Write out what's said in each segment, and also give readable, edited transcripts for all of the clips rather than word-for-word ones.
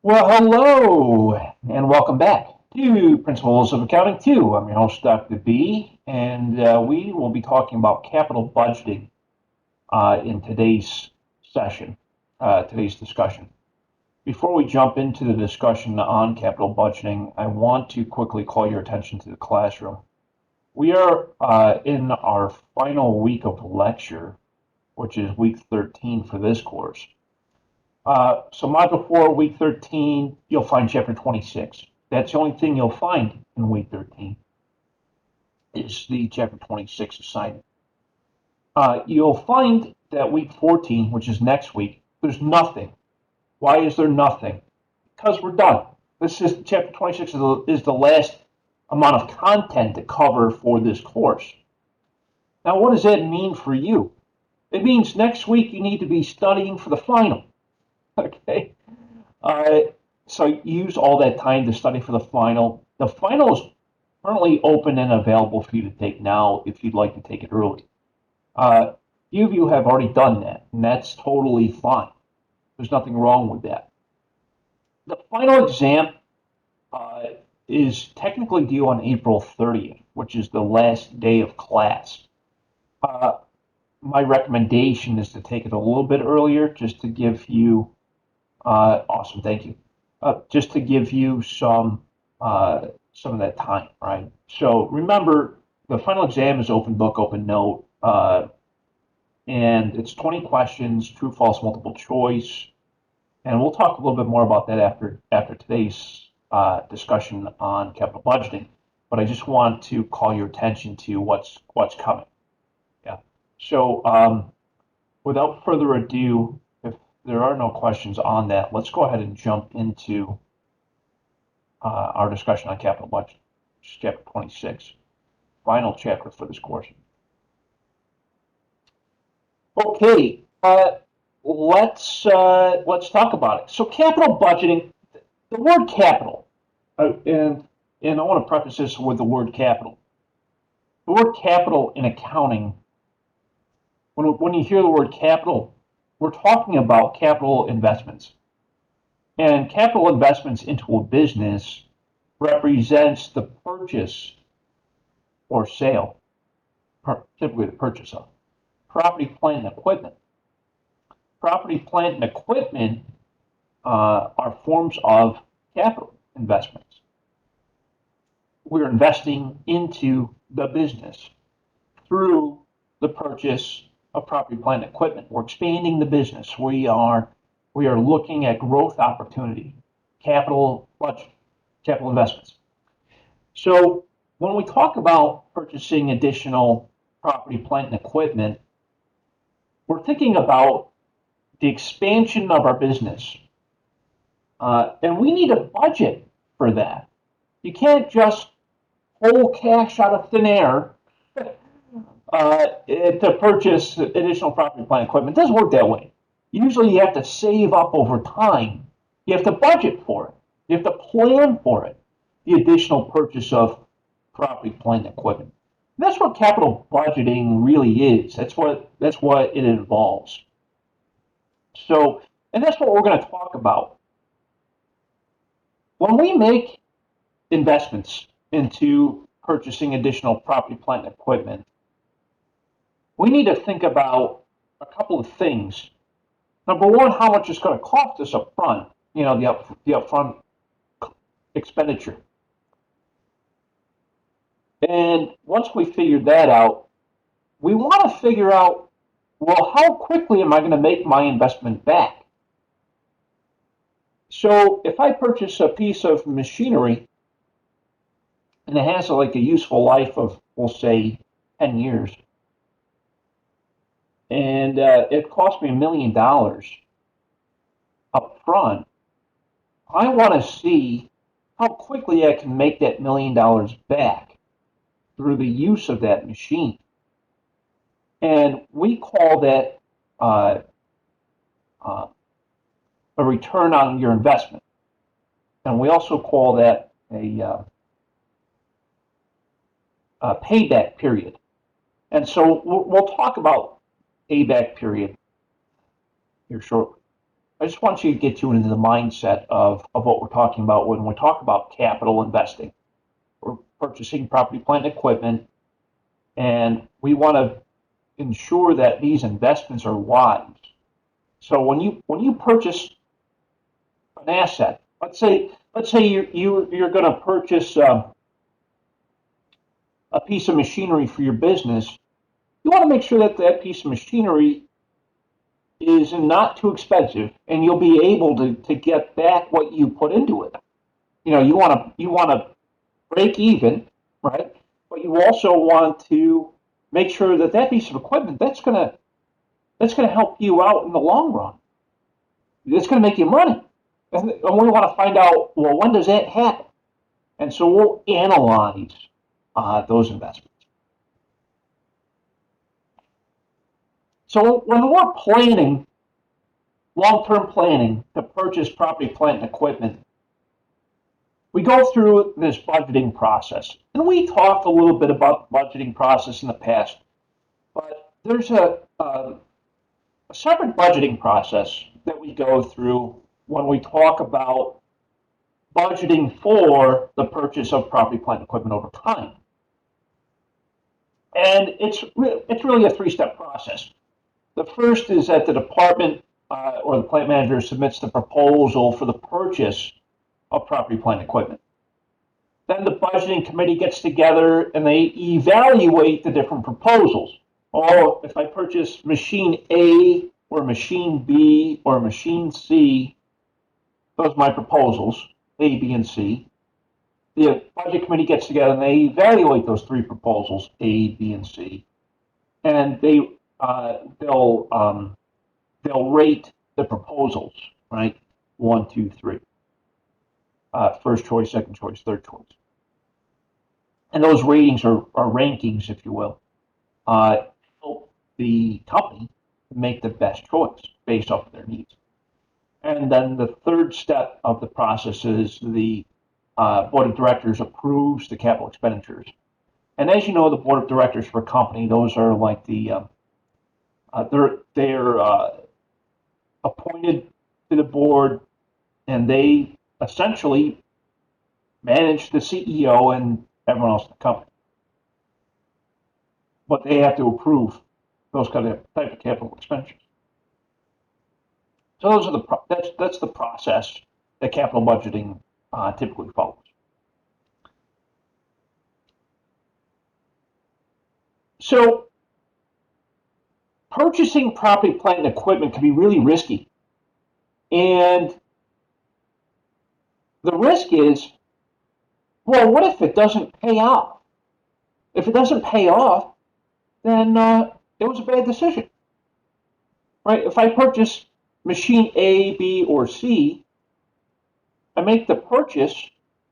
Well, hello, and welcome back to Principles of Accounting 2. I'm your host, Dr. B, and we will be talking about capital budgeting in today's session, today's discussion. Before we jump into the discussion on capital budgeting, I want to quickly call your attention to the classroom. We are in our final week of lecture, which is week 13 for this course. So Module 4, Week 13, you'll find Chapter 26. That's the only thing you'll find in Week 13 is the Chapter 26 assignment. You'll find that Week 14, which is next week, there's nothing. Why is there nothing? Because we're done. This is Chapter 26 is the last amount of content to cover for this course. Now, what does that mean for you? It means next week you need to be studying for the final. Okay? Uh, so use all that time to study for the final. The final is currently open and available for you to take now if you'd like to take it early. Few of you have already done that, and that's totally fine. There's nothing wrong with that. The final exam is technically due on April 30th, which is the last day of class. My recommendation is to take it a little bit earlier just to give you awesome, thank you. Just to give you some of that time, right? So remember, the final exam is open book, open note, and it's 20 questions, true, false, multiple choice, and we'll talk a little bit more about that after today's discussion on capital budgeting. But I just want to call your attention to what's coming. Yeah. So without further ado, there are no questions on that, let's go ahead and jump into our discussion on capital budget, which is chapter 26, final chapter for this course. Okay, let's talk about it. So capital budgeting, the word capital, and I want to preface this with the word capital. The word capital in accounting, when you hear the word capital, we're talking about capital investments. And capital investments into a business represents the purchase or sale, typically the purchase of property, plant, and equipment. Property, plant, and equipment are forms of capital investments. We're investing into the business through the purchase of property, plant, and equipment. We're expanding the business. We are looking at growth opportunity, capital budget, capital investments. So when we talk about purchasing additional property, plant, and equipment, we're thinking about the expansion of our business. And we need a budget for that. You can't just pull cash out of thin air to purchase additional property, plant, and equipment. It doesn't work that way. Usually you have to save up over time. You have to budget for it. You have to plan for it, the additional purchase of property, plant, and equipment. And that's what capital budgeting really is. That's what it involves. So, and that's what we're going to talk about. When we make investments into purchasing additional property, plant, and equipment, we need to think about a couple of things. Number one, how much it's going to cost us up front, the upfront expenditure. And once we figure that out, we want to figure out, well, how quickly am I going to make my investment back? So if I purchase a piece of machinery and it has like a useful life of, we'll say, 10 years, and it cost me $1 million up front, I want to see how quickly I can make that $1 million back through the use of that machine. And we call that a return on your investment. And we also call that a payback period. And so we'll talk about payback period here shortly. I just want you to get you into the mindset of what we're talking about when we talk about capital investing. We're purchasing property, plant, and equipment, and we want to ensure that these investments are wise. So when you purchase an asset, let's say you're going to purchase a piece of machinery for your business, you want to make sure that that piece of machinery is not too expensive and you'll be able to get back what you put into it. You want to break even, right? But you also want to make sure that that piece of equipment that's gonna help you out in the long run. It's gonna make you money, and we want to find out, well, when does that happen? And so we'll analyze those investments. So when we're planning, long-term planning to purchase property, plant, and equipment, we go through this budgeting process. And we talked a little bit about the budgeting process in the past, but there's a separate budgeting process that we go through when we talk about budgeting for the purchase of property, plant, and equipment over time. And it's really a three-step process. The first is that the department or the plant manager submits the proposal for the purchase of property, plant, and equipment. Then the budgeting committee gets together and they evaluate the different proposals. Oh, if I purchase machine A or machine B or machine C, those are my proposals, A, B, and C. The budget committee gets together and they evaluate those three proposals, A, B, and C, and they'll rate the proposals, right? 1, 2, 3. First choice, second choice, third choice. And those ratings are rankings, if you will, help the company make the best choice based off of their needs. And then the third step of the process is the board of directors approves the capital expenditures. And as you know, the board of directors for a company, those are like they're appointed to the board, and they essentially manage the CEO and everyone else in the company. But they have to approve those type of capital expenditures. So those are that's the process that capital budgeting typically follows. So purchasing property, plant, and equipment can be really risky. And the risk is, well, what if it doesn't pay off? If it doesn't pay off, then it was a bad decision, right? If I purchase machine A, B, or C, I make the purchase,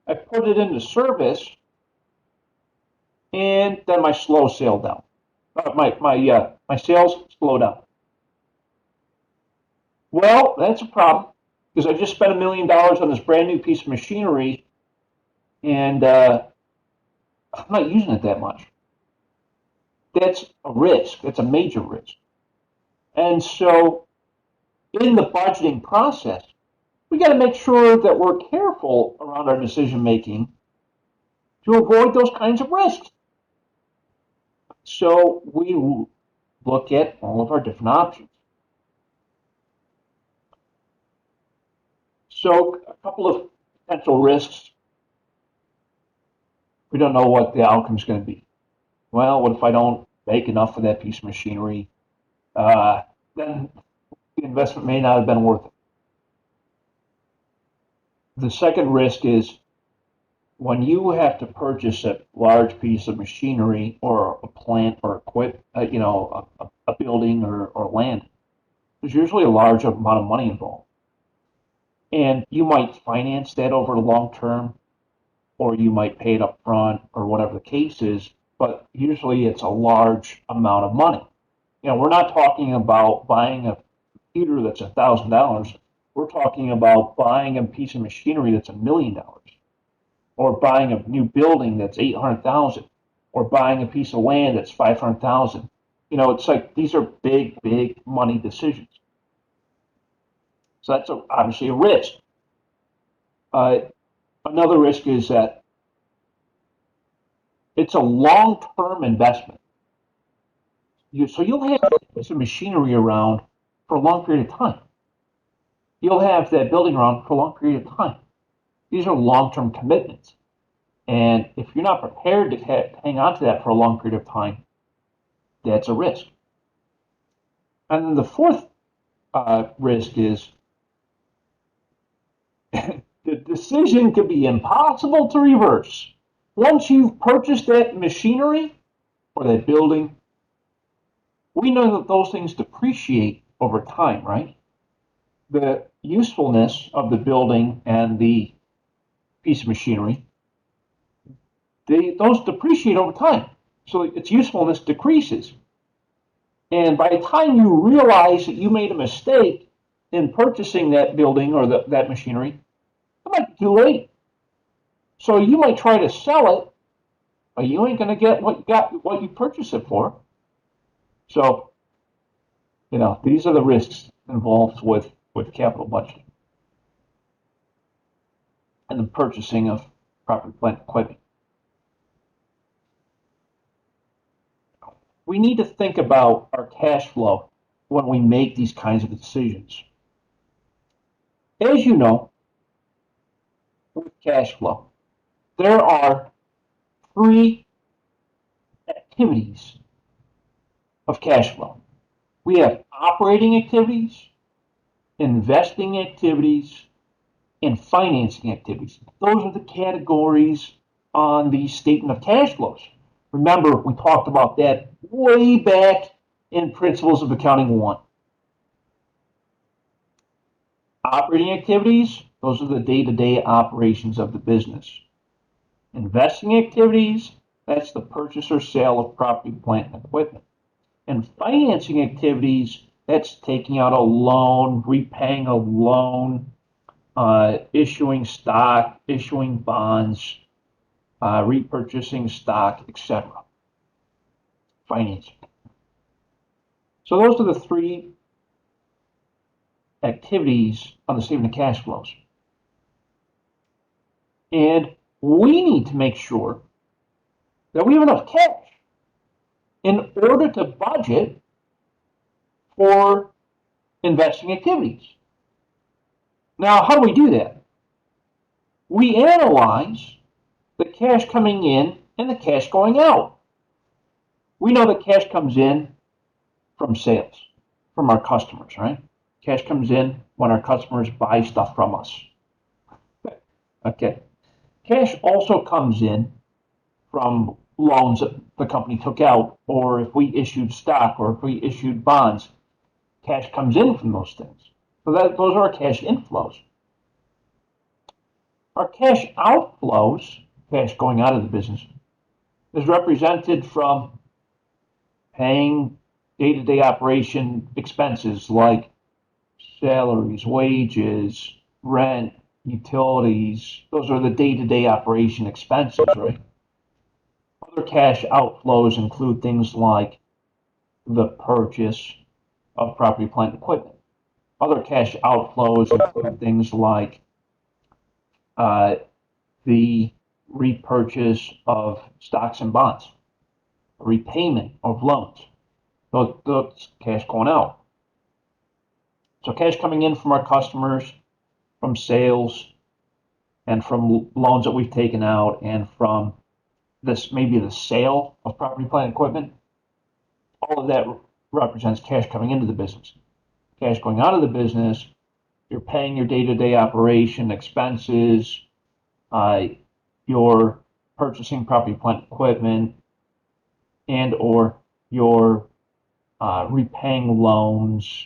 I put it into service, and then my slow sale down. My sales slow down. Well, that's a problem because I just spent $1 million on this brand new piece of machinery, and I'm not using it that much. That's a risk. That's a major risk. And so, in the budgeting process, we got to make sure that we're careful around our decision making to avoid those kinds of risks. So we look at all of our different options. So a couple of potential risks. We don't know what the outcome is going to be. Well, what if I don't make enough of that piece of machinery? Then the investment may not have been worth it. The second risk is when you have to purchase a large piece of machinery or a plant or a building or land, there's usually a large amount of money involved. And you might finance that over the long term, or you might pay it up front, or whatever the case is, but usually it's a large amount of money. We're not talking about buying a computer that's $1,000. We're talking about buying a piece of machinery that's $1 million, or buying a new building that's $800,000, or buying a piece of land that's $500,000. It's like these are big money decisions. So that's obviously a risk. Another risk is that it's a long-term investment. So you'll have some machinery around for a long period of time. You'll have that building around for a long period of time. These are long-term commitments. And if you're not prepared to hang on to that for a long period of time, that's a risk. And then the fourth risk is the decision could be impossible to reverse. Once you've purchased that machinery or that building, we know that those things depreciate over time, right? The usefulness of the building and the piece of machinery, those depreciate over time. So its usefulness decreases. And by the time you realize that you made a mistake in purchasing that building or that machinery, it might be too late. So you might try to sell it, but you ain't going to get what you purchased it for. So, these are the risks involved with capital budgeting and the purchasing of property, plant, equipment. We need to think about our cash flow when we make these kinds of decisions. As you know, with cash flow, there are three activities of cash flow. We have operating activities, investing activities, and financing activities. Those are the categories on the statement of cash flows. Remember, we talked about that way back in Principles of Accounting 1. Operating activities, those are the day-to-day operations of the business. Investing activities, that's the purchase or sale of property, plant, and equipment. And financing activities, that's taking out a loan, repaying a loan, issuing stock, issuing bonds, repurchasing stock, etc. Financing. So those are the three activities on the statement of cash flows. And we need to make sure that we have enough cash in order to budget for investing activities. Now, how do we do that? We analyze the cash coming in and the cash going out. We know that cash comes in from sales, from our customers, right? Cash comes in when our customers buy stuff from us. Okay. Cash also comes in from loans that the company took out, or if we issued stock, or if we issued bonds, cash comes in from those things. So those are our cash inflows. Our cash outflows, cash going out of the business, is represented from paying day-to-day operation expenses like salaries, wages, rent, utilities. Those are the day-to-day operation expenses, right? Other cash outflows include things like the purchase of property, plant, and equipment. Other cash outflows include things like the repurchase of stocks and bonds, repayment of loans. Those cash going out. So cash coming in from our customers, from sales, and from loans that we've taken out, and from maybe the sale of property, plant, and equipment. All of that represents cash coming into the business. Cash going out of the business, you're paying your day-to-day operation expenses, you're purchasing property, plant, equipment, and or you're repaying loans,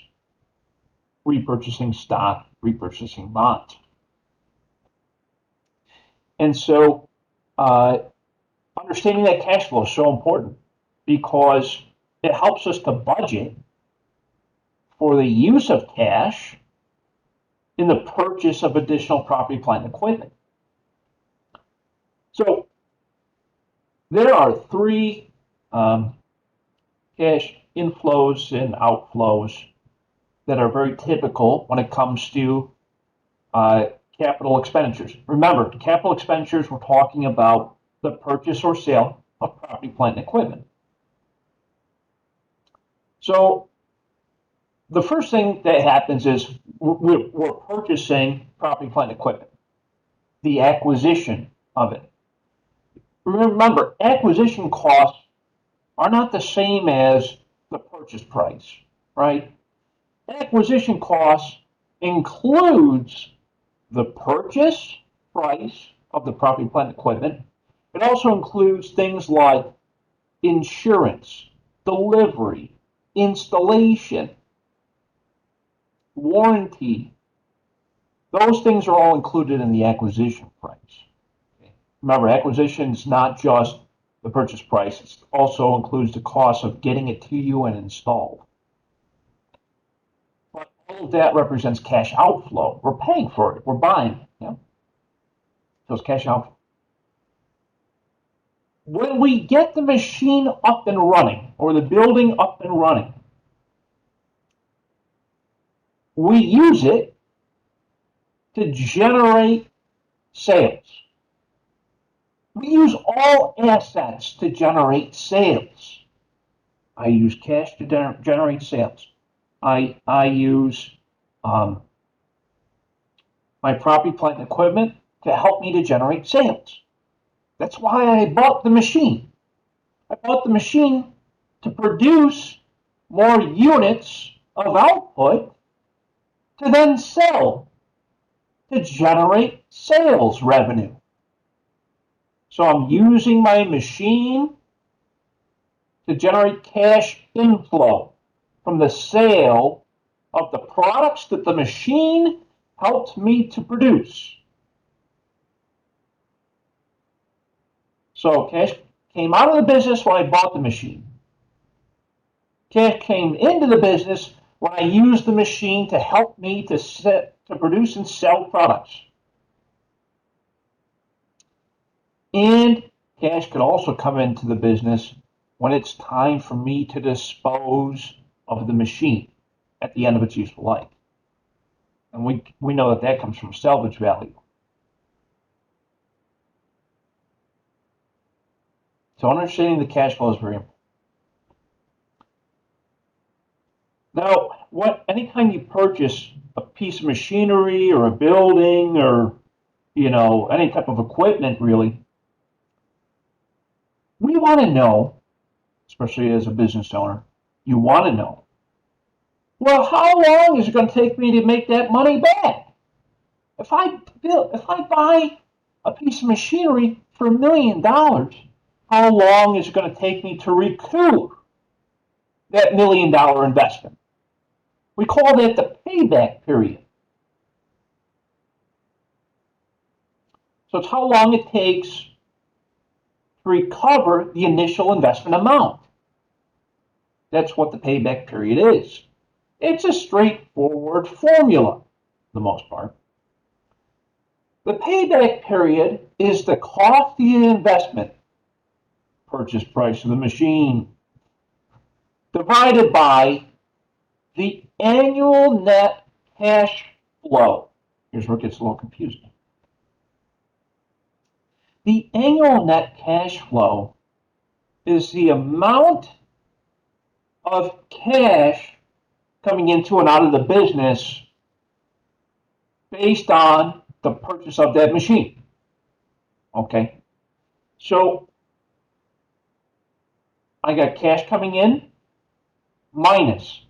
repurchasing stock, repurchasing bonds. And so understanding that cash flow is so important because it helps us to budget for the use of cash in the purchase of additional property, plant, and equipment. So there are three cash inflows and outflows that are very typical when it comes to capital expenditures. Remember, capital expenditures, we're talking about the purchase or sale of property, plant, and equipment. So the first thing that happens is we're purchasing property, plant, and equipment, the acquisition of it. Remember, acquisition costs are not the same as the purchase price, right? Acquisition costs includes the purchase price of the property, plant, and equipment. It also includes things like insurance, delivery, installation, warranty. Those things are all included in the acquisition price. Remember, acquisition is not just the purchase price, it also includes the cost of getting it to you and installed. But all of that represents cash outflow. We're paying for it, we're buying it. Yeah? So it's cash outflow. When we get the machine up and running, or the building up and running, we use it to generate sales. We use all assets to generate sales. I use cash to generate sales. I use my property, plant, and equipment to help me to generate sales. That's why I bought the machine. I bought the machine to produce more units of output to then sell to generate sales revenue. So I'm using my machine to generate cash inflow from the sale of the products that the machine helped me to produce. So cash came out of the business when I bought the machine. Cash came into the business when I used the machine to help me to produce and sell products. And cash could also come into the business when it's time for me to dispose of the machine at the end of its useful life. And we know that that comes from salvage value. So understanding the cash flow is very important. Now, anytime you purchase a piece of machinery or a building or any type of equipment, really, we want to know, especially as a business owner, you want to know, well, how long is it going to take me to make that money back? If I buy a piece of machinery for $1 million, how long is it going to take me to recoup that $1 million investment? We call that the payback period. So it's how long it takes to recover the initial investment amount. That's what the payback period is. It's a straightforward formula, for the most part. The payback period is the cost of the investment, purchase price of the machine, divided by the annual net cash flow. Here's where it gets a little confusing. The annual net cash flow is the amount of cash coming into and out of the business based on the purchase of that machine. Okay? So I got cash coming in minus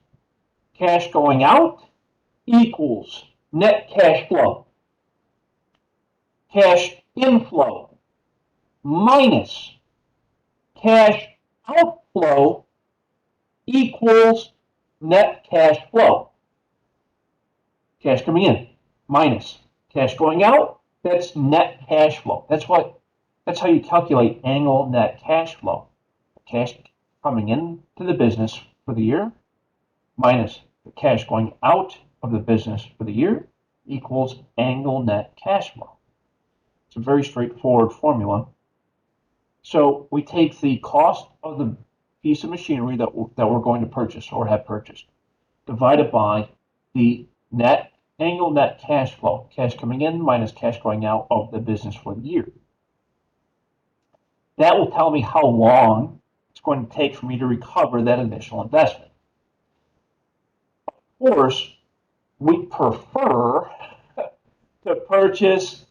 cash going out equals net cash flow. Cash inflow minus cash outflow equals net cash flow. Cash coming in minus cash going out, that's net cash flow. That's how you calculate annual net cash flow. Cash coming into the business for the year minus the cash going out of the business for the year equals annual net cash flow. It's a very straightforward formula. So we take the cost of the piece of machinery that we're going to purchase or have purchased, divided by the annual net cash flow, cash coming in minus cash going out of the business for the year. That will tell me how long it's going to take for me to recover that initial investment. Of course, we prefer to purchase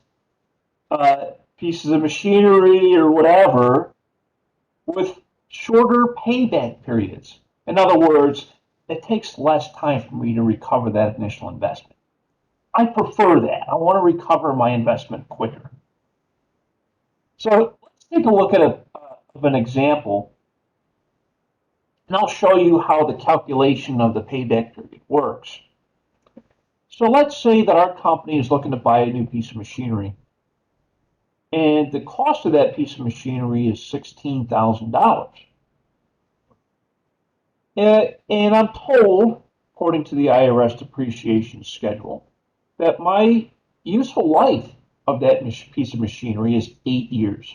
pieces of machinery or whatever with shorter payback periods. In other words, it takes less time for me to recover that initial investment. I prefer that. I want to recover my investment quicker. So let's take a look at an example, and I'll show you how the calculation of the payback period works. So let's say that our company is looking to buy a new piece of machinery, and the cost of that piece of machinery is $16,000. And I'm told, according to the IRS depreciation schedule, that my useful life of that piece of machinery is 8 years.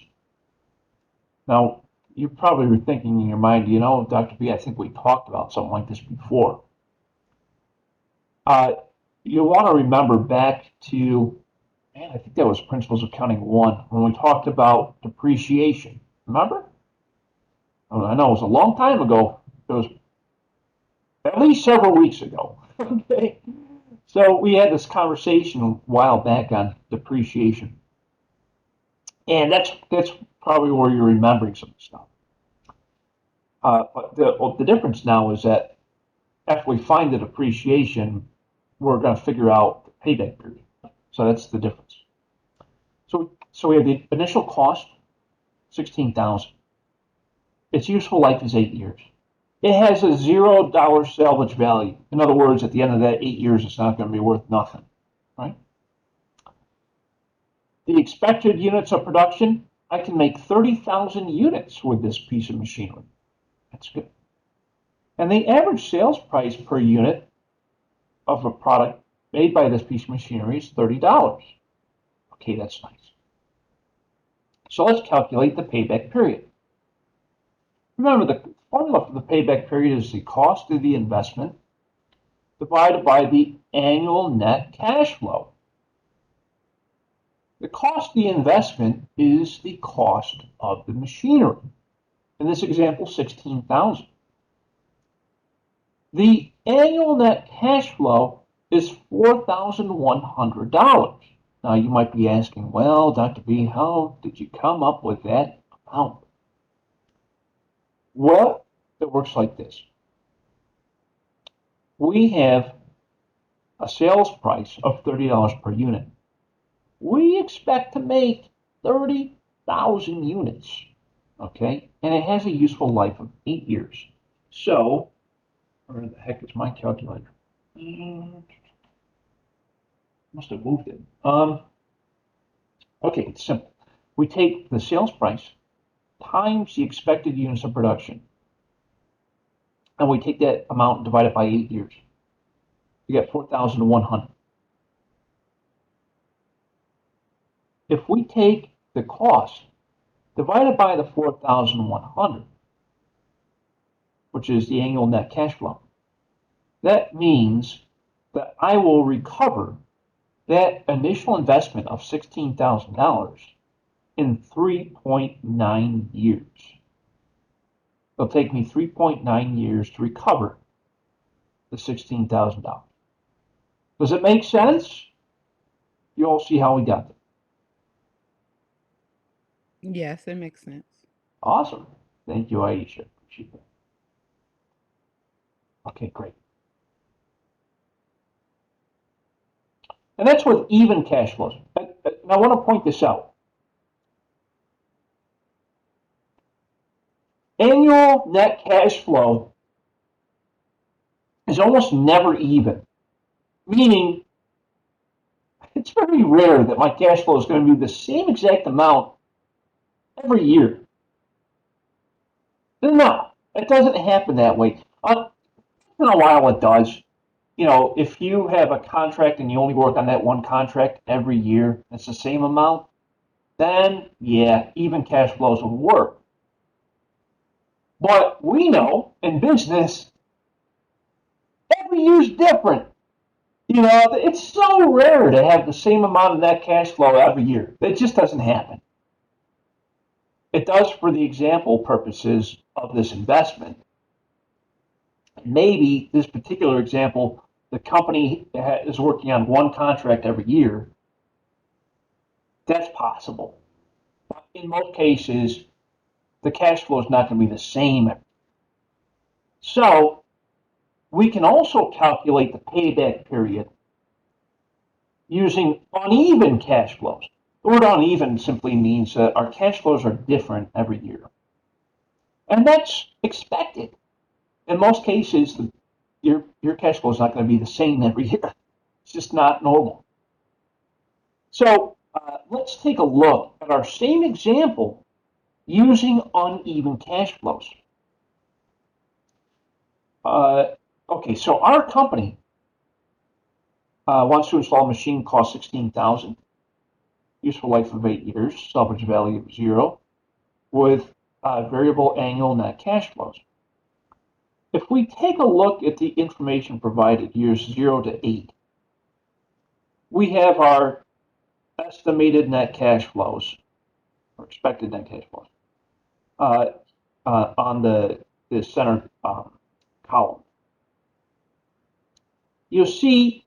Now, you probably were thinking in your mind, Dr. B, I think we talked about something like this before. You want to remember back to, I think that was Principles of Accounting 1, when we talked about depreciation. Remember? I know it was a long time ago. It was at least several weeks ago. Okay. So we had this conversation a while back on depreciation. And that's probably where you're remembering some stuff. But the difference now is that after we find the depreciation, we're going to figure out the payback period. So that's the difference. So we have the initial cost, $16,000. Its useful life is 8 years. It has a $0 salvage value. In other words, at the end of that 8 years, it's not going to be worth nothing, right? The expected units of production, I can make 30,000 units with this piece of machinery. That's good. And the average sales price per unit of a product made by this piece of machinery is $30. Okay, that's nice. So let's calculate the payback period. Remember, the formula for the payback period is the cost of the investment divided by the annual net cash flow. The cost of the investment is the cost of the machinery. In this example, $16,000. The annual net cash flow is $4,100. Now you might be asking, well, Dr. B, how did you come up with that amount? Well, it works like this. We have a sales price of $30 per unit. We expect to make 30,000 units, okay? And it has a useful life of 8 years. So, where the heck is my calculator? Must have moved it. Okay, it's simple. We take the sales price times the expected units of production, and we take that amount divided by 8 years. We get 4,100. If we take the cost divided by the 4,100, which is the annual net cash flow, that means that I will recover that initial investment of $16,000 in 3.9 years. It'll take me 3.9 years to recover the $16,000. Does it make sense? You all see how we got there. Yes, it makes sense. Awesome. Thank you, Aisha. Appreciate that. Okay, great. And that's with even cash flows. And I want to point this out. Annual net cash flow is almost never even, meaning it's very rare that my cash flow is going to be the same exact amount every year. No, it doesn't happen that way. Once in a while it does. If you have a contract and you only work on that one contract every year, it's the same amount, then yeah, even cash flows will work. But we know in business, every year is different. It's so rare to have the same amount of net cash flow every year. It just doesn't happen. It does for the example purposes of this investment. Maybe this particular example, the company is working on one contract every year. That's possible. But in most cases, the cash flow is not going to be the same. So we can also calculate the payback period using uneven cash flows. The word uneven simply means that our cash flows are different every year. And that's expected. In most cases, your cash flow is not going to be the same every year. It's just not normal. So let's take a look at our same example using uneven cash flows. Okay, so our company wants to install a machine cost $16,000, useful life of 8 years, salvage value of 0, with variable annual net cash flows. If we take a look at the information provided, years 0 to 8, we have our estimated net cash flows, or expected net cash flows, on the center column. You'll see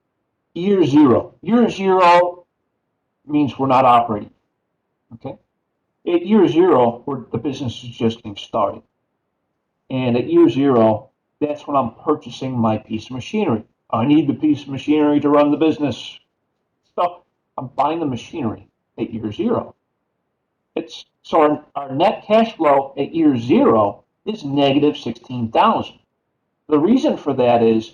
year 0. Year 0 means we're not operating. Okay? At year 0, the business is just getting started. And at year 0, that's when I'm purchasing my piece of machinery. I need the piece of machinery to run the business. So I'm buying the machinery at year 0. So our net cash flow at year 0 is negative 16,000. The reason for that is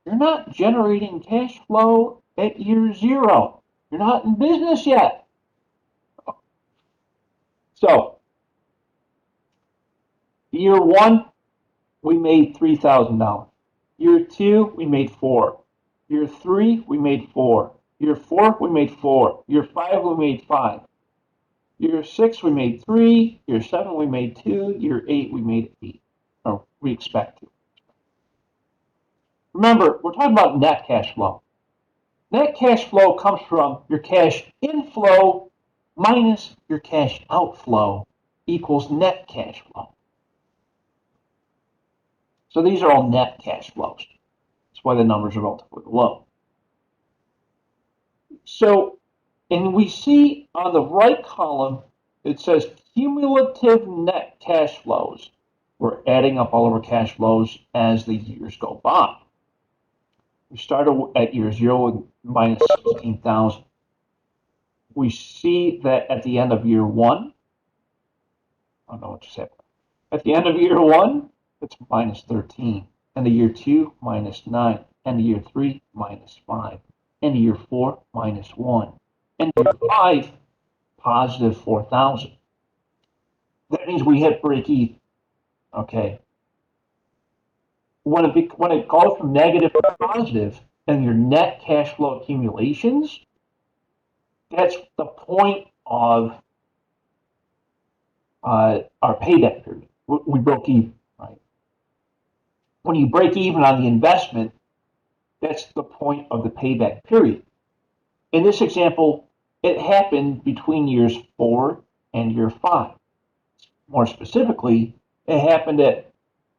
you're not generating cash flow at year 0. You're not in business yet. So year 1, we made $3,000. Year 2, we made 4. Year 3, we made 4. Year 4, we made 4. Year 5, we made 5. Year 6, we made 3. Year 7, we made 2. Year 8, we made 8. Or we expect to. Remember, we're talking about net cash flow. Net cash flow comes from your cash inflow minus your cash outflow equals net cash flow. So these are all net cash flows. That's why the numbers are relatively low. So, and we see on the right column, it says cumulative net cash flows. We're adding up all of our cash flows as the years go by. We started at year 0 with minus 16,000. We see that at the end of year 1, I don't know what to say. At the end of year 1, it's minus 13. And the year 2, minus 9. And the year 3, minus 5. And the year 4, minus 1. And year 5, positive 4,000. That means we hit break even. Okay. When it goes from negative to positive, and your net cash flow accumulations, that's the point of our payback period. We broke even, right? When you break even on the investment, that's the point of the payback period. In this example, it happened between years 4 and year 5. More specifically, it happened at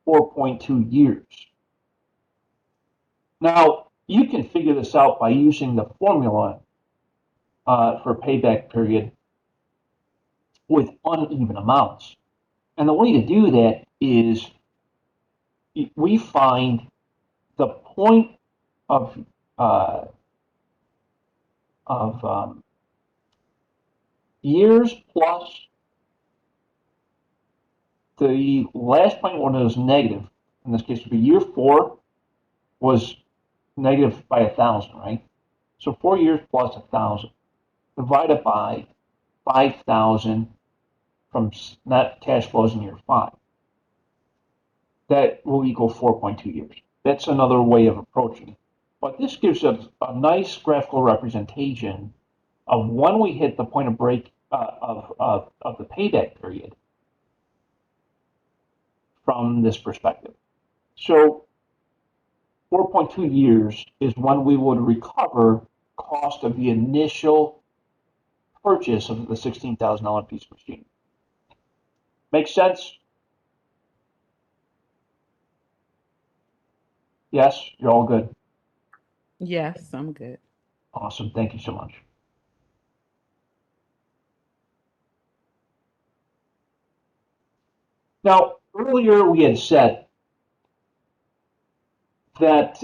4.2 years. Now, you can figure this out by using the formula for payback period with uneven amounts. And the way to do that is we find the point of years plus the last point when it was negative. In this case, would be year 4 was negative by 1,000, right? So 4 years plus 1,000 divided by 5,000 from net cash flows in year 5. That will equal 4.2 years. That's another way of approaching it. But this gives us a nice graphical representation of when we hit the point of break of the payback period from this perspective. So 4.2 years is when we would recover cost of the initial purchase of the $16,000 piece of machine. Make sense? Yes, you're all good. Yes, I'm good. Awesome. Thank you so much. Now, earlier we had said that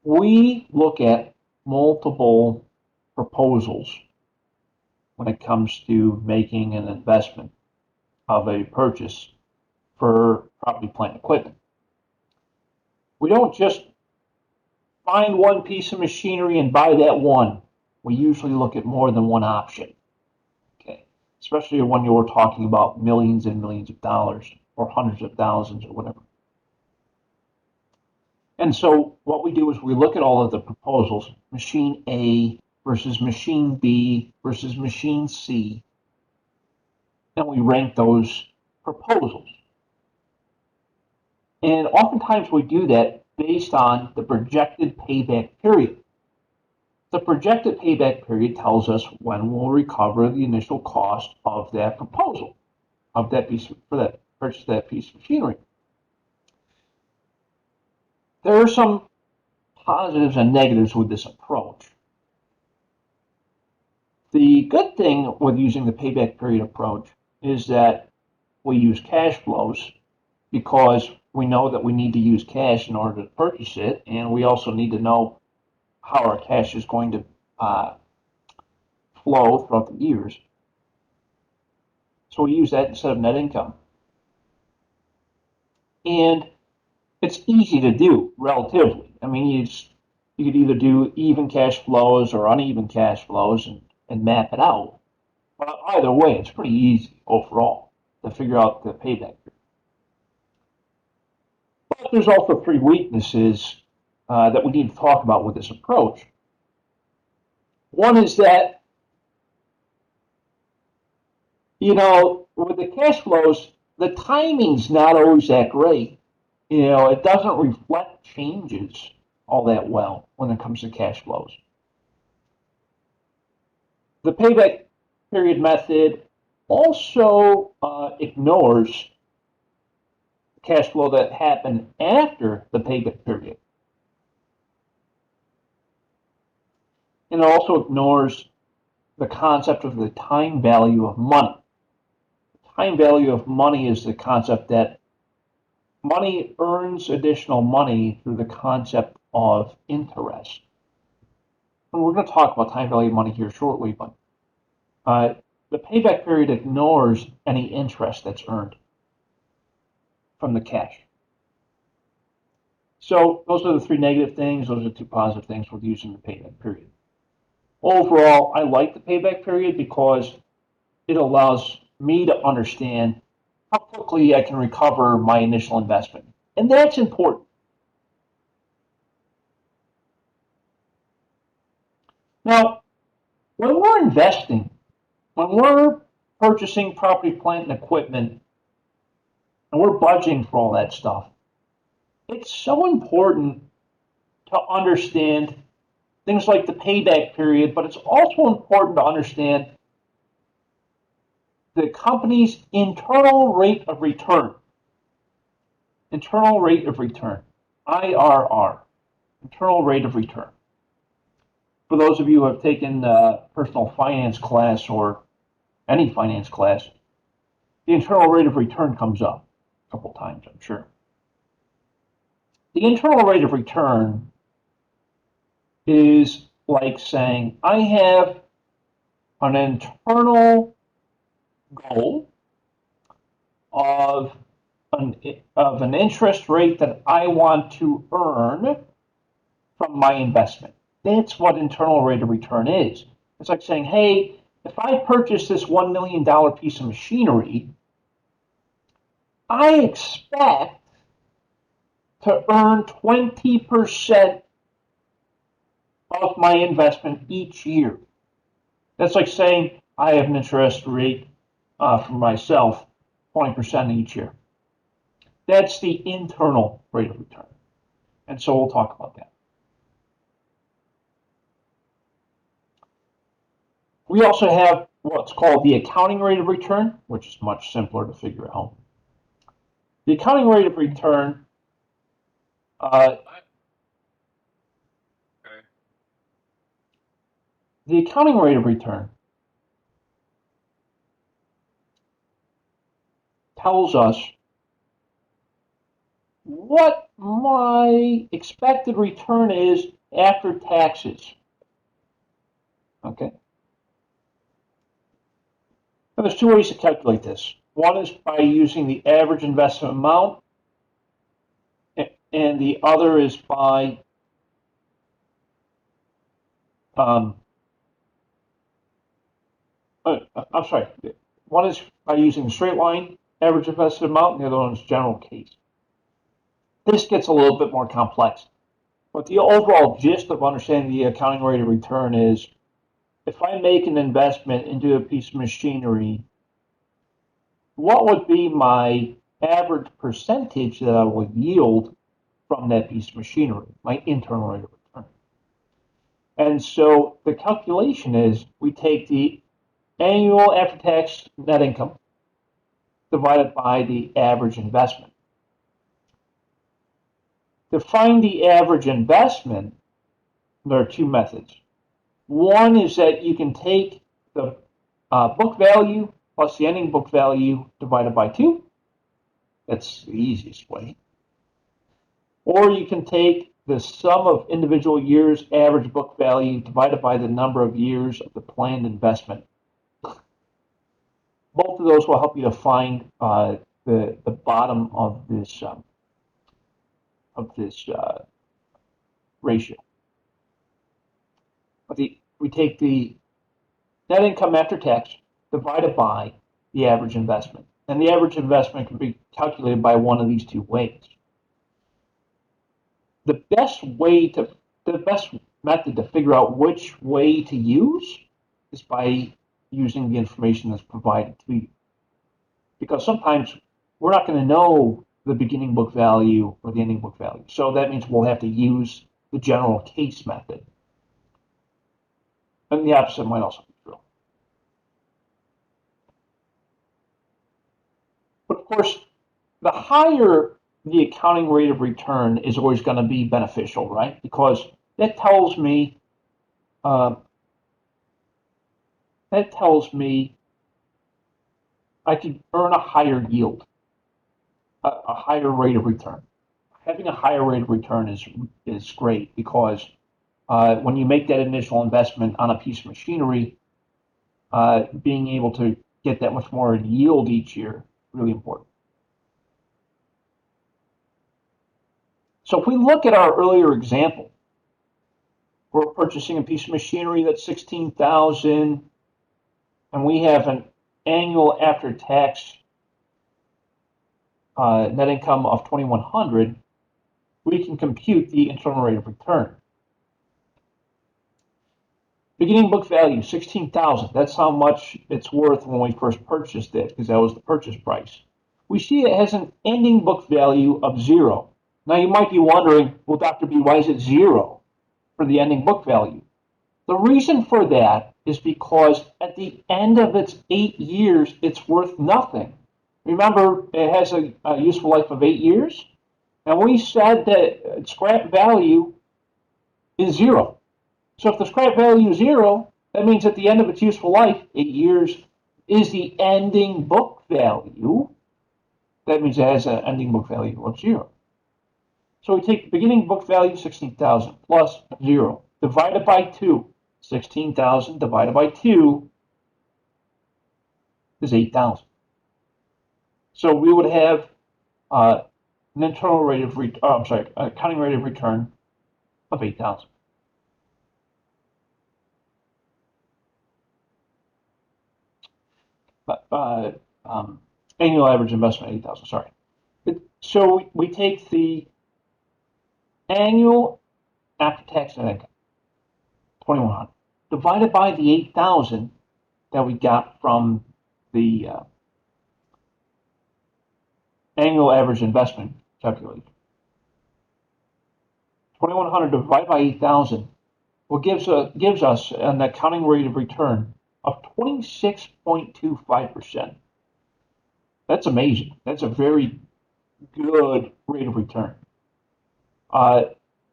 we look at multiple proposals when it comes to making an investment of a purchase for property, plant, equipment. We don't just find one piece of machinery and buy that one. We usually look at more than one option. Okay, especially when you're talking about millions and millions of dollars or hundreds of thousands or whatever. And so what we do is we look at all of the proposals, machine A versus machine B versus machine C, and we rank those proposals. And oftentimes we do that based on the projected payback period. The projected payback period tells us when we'll recover the initial cost of that proposal, of that piece for that purchase of that piece of machinery. There are some positives and negatives with this approach. The good thing with using the payback period approach is that we use cash flows because we know that we need to use cash in order to purchase it, and we also need to know how our cash is going to flow throughout the years. So we use that instead of net income. And it's easy to do relatively. I mean, you could either do even cash flows or uneven cash flows and map it out. But either way, it's pretty easy overall to figure out the payback period. But there's also three weaknesses that we need to talk about with this approach. One is that, with the cash flows, the timing's not always that great. It doesn't reflect changes all that well when it comes to cash flows. The payback period method also ignores cash flow that happened after the payback period. And it also ignores the concept of the time value of money. The time value of money is the concept that money earns additional money through the concept of interest. And we're going to talk about time value of money here shortly, but the payback period ignores any interest that's earned from the cash. So those are the three negative things. Those are the two positive things with using the payback period. Overall, I like the payback period because it allows me to understand how quickly I can recover my initial investment. And that's important. Now, when we're investing, when we're purchasing property, plant, and equipment, and we're budgeting for all that stuff, it's so important to understand things like the payback period, but it's also important to understand the company's internal rate of return. Internal rate of return, IRR, internal rate of return. For those of you who have taken personal finance class or any finance class, the internal rate of return comes up a couple times, I'm sure. The internal rate of return is like saying, I have an internal goal of an interest rate that I want to earn from my investment. That's what internal rate of return is. It's like saying, hey, if I purchase this $1 million piece of machinery, I expect to earn 20% of my investment each year. That's like saying I have an interest rate for myself, 20% each year. That's the internal rate of return. And so we'll talk about that. We also have what's called the accounting rate of return, which is much simpler to figure out. The accounting rate of return the accounting rate of return tells us what my expected return is after taxes. Okay. And there's two ways to calculate this. One is by using the average investment amount, and the other is by I'm sorry. One is by using the straight line average invested amount, and the other one is general case. This gets a little bit more complex, but the overall gist of understanding the accounting rate of return is if I make an investment into a piece of machinery, what would be my average percentage that I would yield from that piece of machinery, my internal rate of return? And so the calculation is we take the annual after-tax net income divided by the average investment. To find the average investment, there are two methods. One is that you can take the book value plus the ending book value divided by 2. That's the easiest way. Or you can take the sum of individual years' average book value divided by the number of years of the planned investment. Both of those will help you to find the bottom of this ratio. We take the net income after tax divided by the average investment. And the average investment can be calculated by one of these two ways. The best method to figure out which way to use is by using the information that's provided to you. Because sometimes we're not going to know the beginning book value or the ending book value. So that means we'll have to use the general case method. And the opposite might also be true. But of course, the higher the accounting rate of return is always going to be beneficial, right? Because that tells me I could earn a higher yield, a higher rate of return. Having a higher rate of return is great because when you make that initial investment on a piece of machinery, being able to get that much more in yield each year, really important. So if we look at our earlier example, we're purchasing a piece of machinery that's $16,000, and we have an annual after-tax net income of $2,100. We can compute the internal rate of return. Beginning book value, $16,000. That's how much it's worth when we first purchased it, because that was the purchase price. We see it has an ending book value of 0. Now you might be wondering, well, Dr. B, why is it 0 for the ending book value? The reason for that is because at the end of its 8 years, it's worth nothing. Remember, it has a useful life of 8 years, and we said that scrap value is 0. So if the scrap value is 0, that means at the end of its useful life, 8 years, is the ending book value. That means it has an ending book value of 0. So we take the beginning book value, 16,000, plus 0, divided by 2. 16,000 divided by 2 is 8,000. So we would have an internal rate of accounting rate of return of 8,000. Annual average investment 8,000. Sorry. So we take the annual after-tax net income, 2,100, divided by the 8,000 that we got from the annual average investment calculation. 2,100 divided by 8,000 gives us an accounting rate of return of 26.25%. That's amazing. That's a very good rate of return.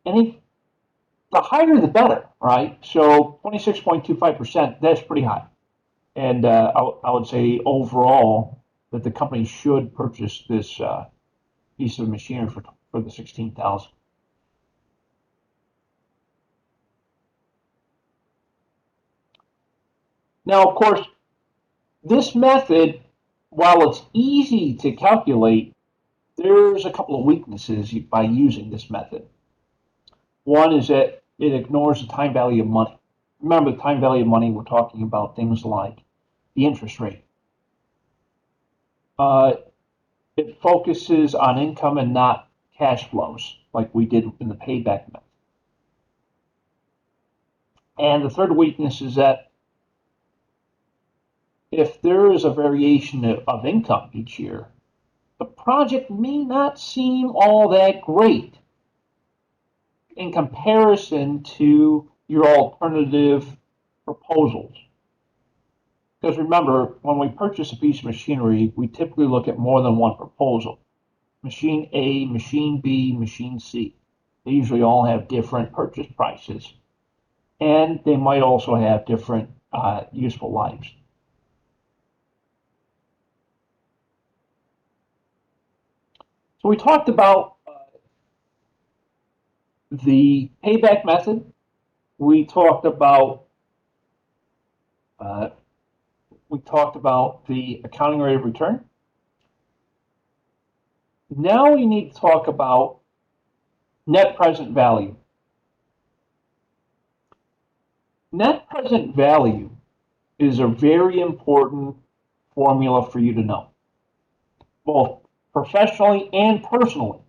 Any the higher the better, right? So 26.25%, that's pretty high. And I would say overall that the company should purchase this piece of machinery for the 16,000. Now, of course, this method, while it's easy to calculate, there's a couple of weaknesses by using this method. One is that it ignores the time value of money. Remember, the time value of money, we're talking about things like the interest rate. It focuses on income and not cash flows, like we did in the payback method. And the third weakness is that if there is a variation of income each year, the project may not seem all that great in comparison to your alternative proposals. Because remember, when we purchase a piece of machinery, we typically look at more than one proposal. Machine A, machine B, machine C. They usually all have different purchase prices, and they might also have different useful lives. So we talked about the payback method. We talked about the accounting rate of return. Now we need to talk about net present value. Net present value is a very important formula for you to know, both professionally and personally.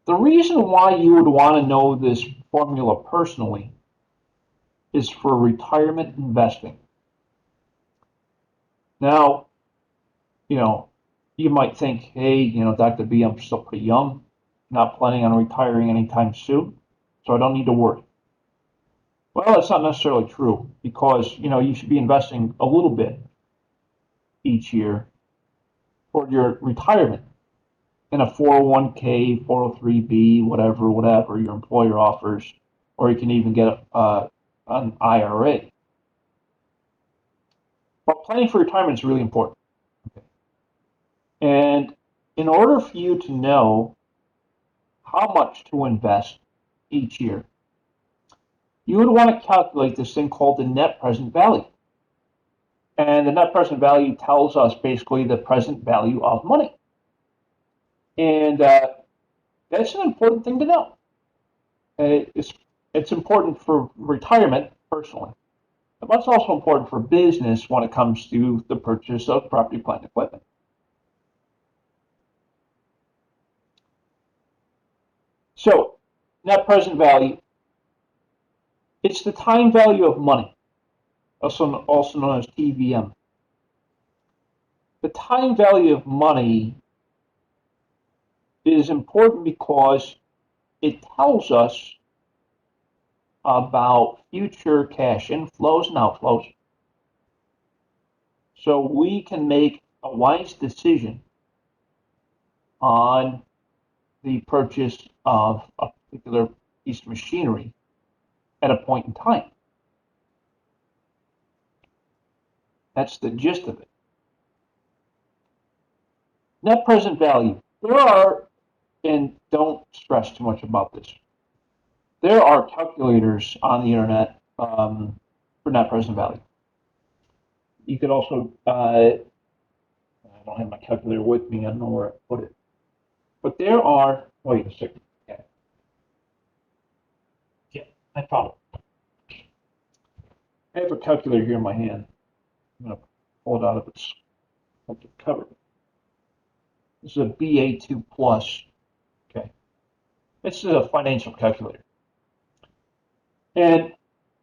The reason why you would want to know this formula personally is for retirement investing. Now, you might think, hey, Dr. B, I'm still pretty young, not planning on retiring anytime soon, so I don't need to worry. Well, that's not necessarily true because, you should be investing a little bit each year for your retirement in a 401k, 403b, whatever your employer offers, or you can even get an IRA. But planning for retirement is really important. And in order for you to know how much to invest each year, you would want to calculate this thing called the net present value. And the net present value tells us basically the present value of money. And that's an important thing to know. It's important for retirement personally, but it's also important for business when it comes to the purchase of property, plant, and equipment. So, net present value, it's the time value of money, also known as TVM. The time value of money is important because it tells us about future cash inflows and outflows. So we can make a wise decision on the purchase of a particular piece of machinery at a point in time. That's the gist of it. Net present value. There are, and don't stress too much about this, there are calculators on the internet for net present value. You could also, I don't have my calculator with me, I don't know where I put it. But there are, wait a second. Okay. Yeah, I found it. I have a calculator here in my hand. I'm going to pull it out of its cover. This is a BA2 Plus. Okay. This is a financial calculator. And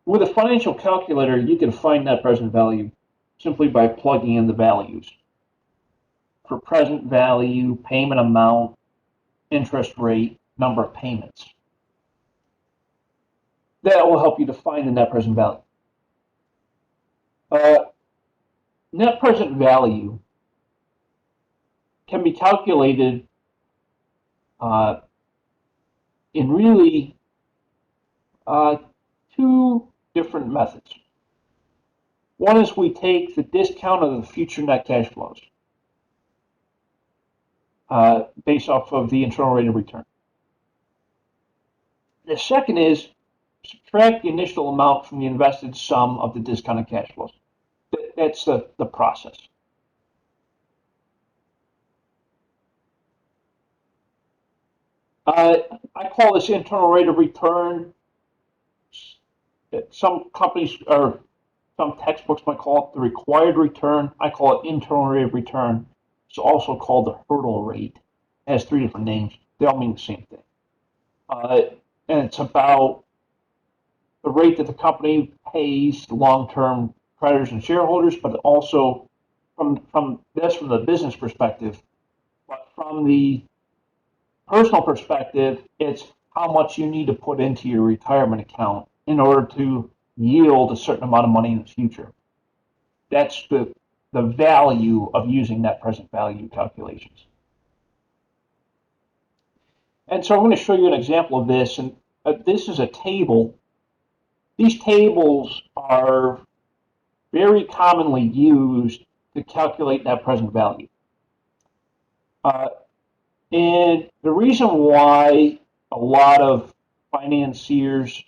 with a financial calculator, you can find net present value simply by plugging in the values. for present value, payment amount, interest rate, number of payments. That will help you define the net present value. Net present value can be calculated in really two different methods. One is we take the discount of the future net cash flows based off of the internal rate of return. The second is subtract the initial amount from the invested sum of the discounted cash flows. That's the process. I call this internal rate of return. Some companies or some textbooks might call it the required return. I call it internal rate of return. It's also called the hurdle rate. It has three different names. They all mean the same thing. And it's about the rate that the company pays long-term creditors and shareholders, but also from the business perspective. But from the personal perspective, it's how much you need to put into your retirement account in order to yield a certain amount of money in the future. That's the value of using net present value calculations. And so I'm going to show you an example of this, and this is a table. These tables are very commonly used to calculate net present value. And the reason why a lot of financiers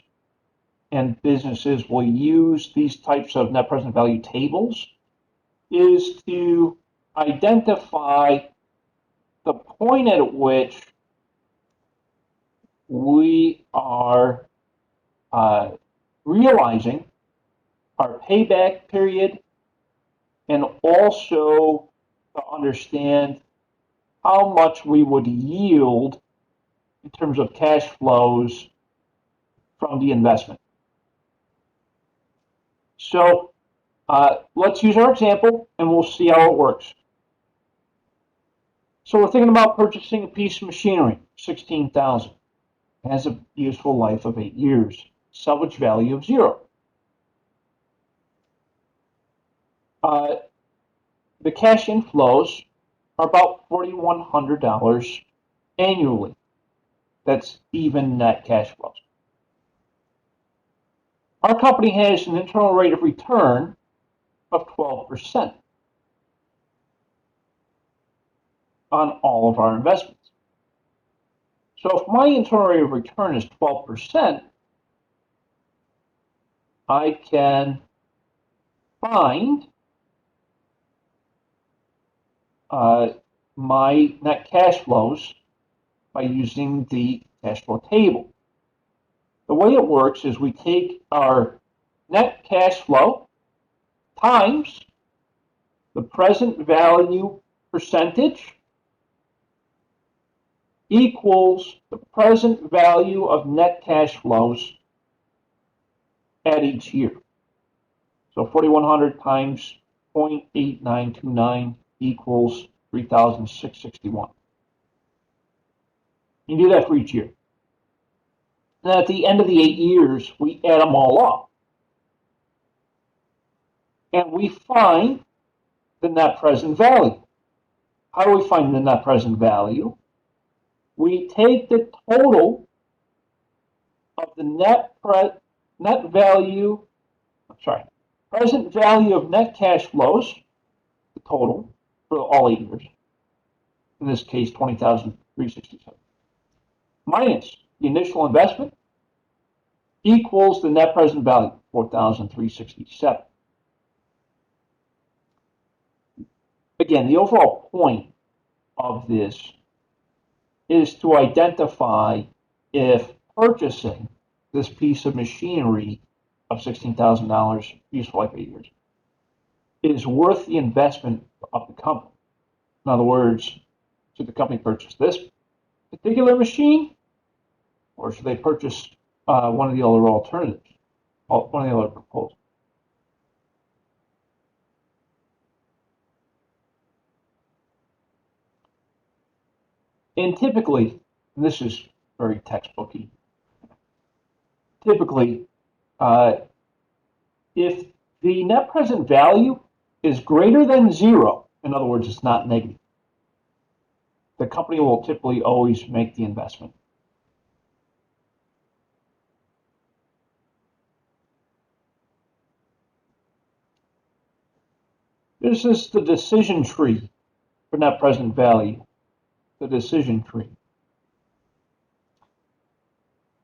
and businesses will use these types of net present value tables is to identify the point at which we are realizing our payback period, and also to understand how much we would yield in terms of cash flows from the investment. So let's use our example and we'll see how it works. So we're thinking about purchasing a piece of machinery, $16,000. It has a useful life of 8 years, salvage value of 0. The cash inflows are about $4,100 annually. That's even net cash flows. Our company has an internal rate of return of 12% on all of our investments. So if my internal rate of return is 12%, I can find my net cash flows by using the cash flow table. The way it works is we take our net cash flow times the present value percentage equals the present value of net cash flows at each year. So 4,100 times 0.8929 equals 3,661. You do that for each year. And at the end of the 8 years, we add them all up. And we find the net present value. How do we find the net present value? We take the total of the present value of net cash flows, the total for all 8 years. In this case, 20,367. Minus the initial investment equals the net present value, 4,367. Again, the overall point of this is to identify if purchasing this piece of machinery of $16,000, useful life 8 years, is worth the investment of the company. In other words, should the company purchase this particular machine, or should they purchase one of the other alternatives, one of the other proposals? And typically, and this is very textbooky, typically, uh, if the net present value is greater than zero, in other words, it's not negative, the company will typically always make the investment. This is the decision tree for net present value, the decision tree.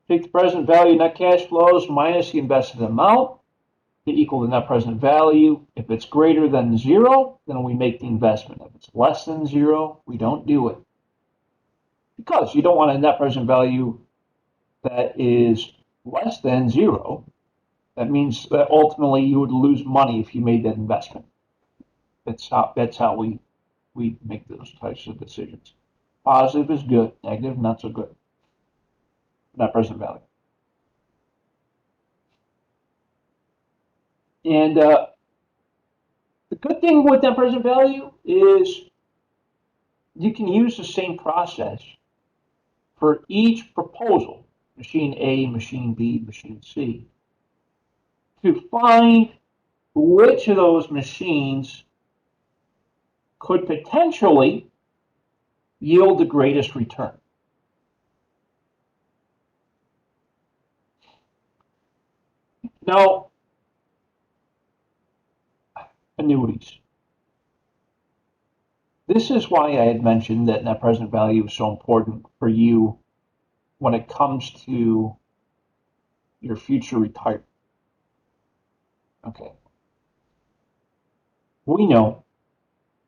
Take the present value net cash flows minus the invested amount to equal the net present value. If it's greater than zero, then we make the investment. If it's less than zero, we don't do it. Because you don't want a net present value that is less than zero. That means that ultimately you would lose money if you made that investment. That's how we make those types of decisions. Positive is good, negative not so good. Net present value. And the good thing with net present value is you can use the same process for each proposal, machine A, machine B, machine C, to find which of those machines could potentially yield the greatest return. Now, annuities. This is why I had mentioned that net present value is so important for you when it comes to your future retirement. Okay. We know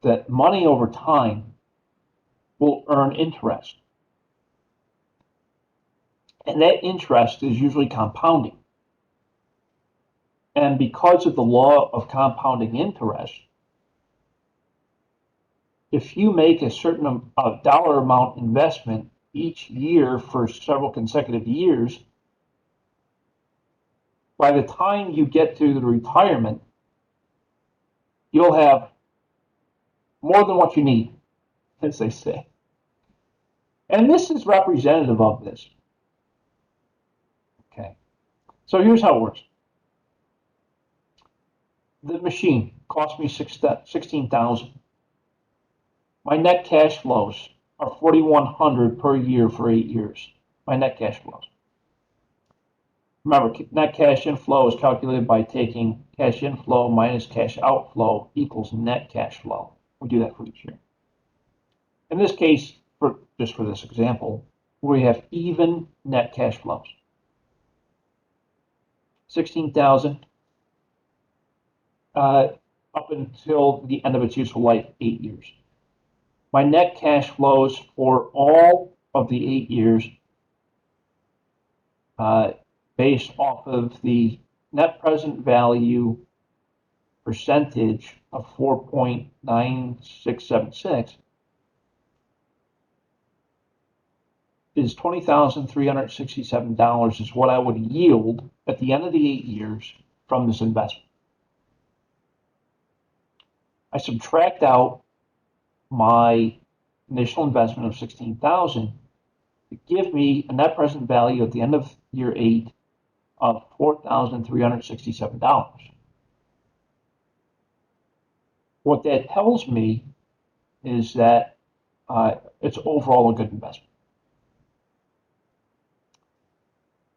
that money over time will earn interest. And that interest is usually compounding. And because of the law of compounding interest, if you make a certain dollar amount investment each year for several consecutive years, by the time you get to the retirement, you'll have more than what you need, as they say. And this is representative of this. Okay. So here's how it works. The machine cost me $16,000. My net cash flows are $4,100 per year for 8 years. My net cash flows. Remember, net cash inflow is calculated by taking cash inflow minus cash outflow equals net cash flow. We do that for each year. In this case, just for this example, we have even net cash flows. 16,000 up until the end of its useful life, 8 years. My net cash flows for all of the 8 years based off of the net present value percentage of 4.9676 is $20,367 is what I would yield at the end of the 8 years from this investment. I subtract out my initial investment of 16,000 to give me a net present value at the end of year 8 of $4,367. What that tells me is that it's overall a good investment.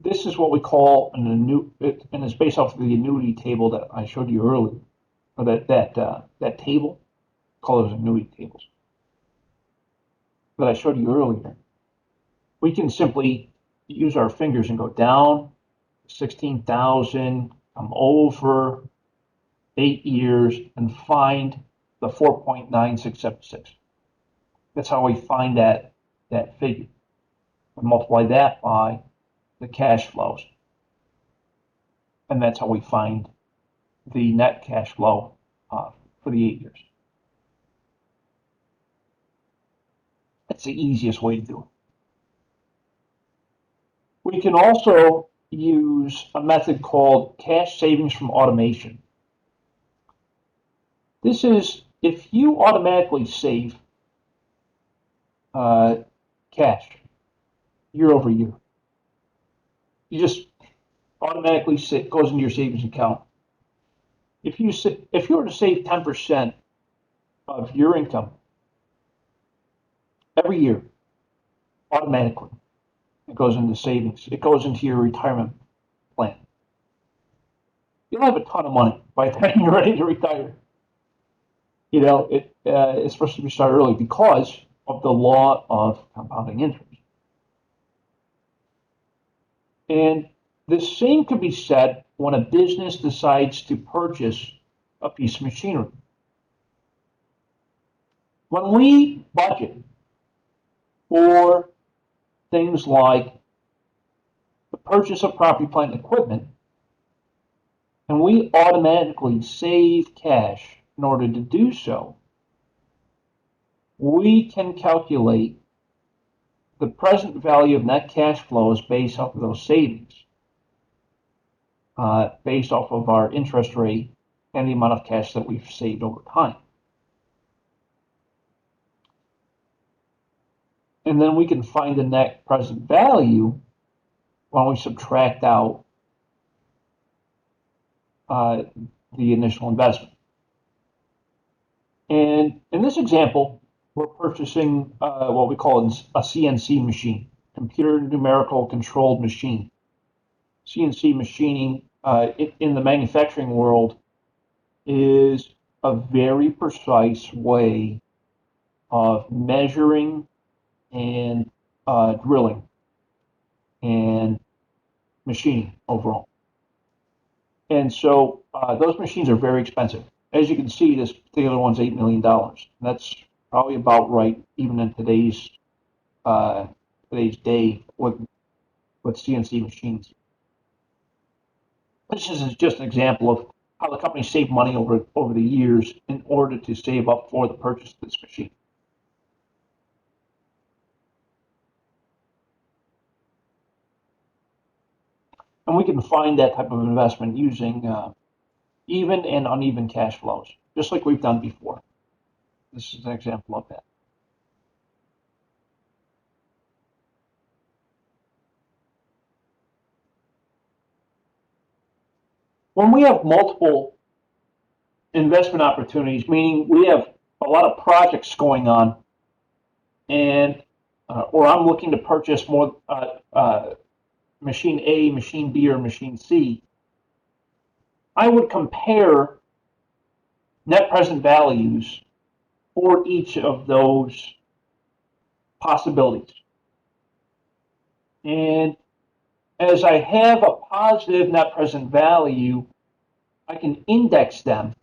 This is what we call an annuity, and it's based off of the annuity table that I showed you earlier, or that table, call those annuity tables that I showed you earlier. We can simply use our fingers and go down 16,000, come over 8 years, and find the 4.9676. That's how we find that figure. We multiply that by the cash flows. And that's how we find the net cash flow for the 8 years. That's the easiest way to do it. We can also use a method called cash savings from automation. This is if you automatically save cash year over year. You just automatically goes into your savings account. If you were to save 10% of your income every year, automatically, it goes into savings. It goes into your retirement plan. You'll have a ton of money by the time you're ready to retire. It's supposed to be started early because of the law of compounding interest. And the same could be said when a business decides to purchase a piece of machinery. When we budget for things like the purchase of property, plant, and equipment, and we automatically save cash in order to do so, we can calculate the present value of net cash flows based off of those savings, based off of our interest rate and the amount of cash that we've saved over time. And then we can find the net present value when we subtract out the initial investment. And in this example, we're purchasing what we call a CNC machine, computer numerical controlled machine. CNC machining in the manufacturing world is a very precise way of measuring and drilling and machining overall. And so those machines are very expensive. As you can see, this particular one's $8 million. That's probably about right, even in today's day with CNC machines. This is just an example of how the company saved money over the years in order to save up for the purchase of this machine. And we can find that type of investment using even and uneven cash flows, just like we've done before. This is an example of that. When we have multiple investment opportunities, meaning we have a lot of projects going on, and or I'm looking to purchase more machine A, machine B, or machine C, I would compare net present values for each of those possibilities. And as I have a positive net present value, I can index them,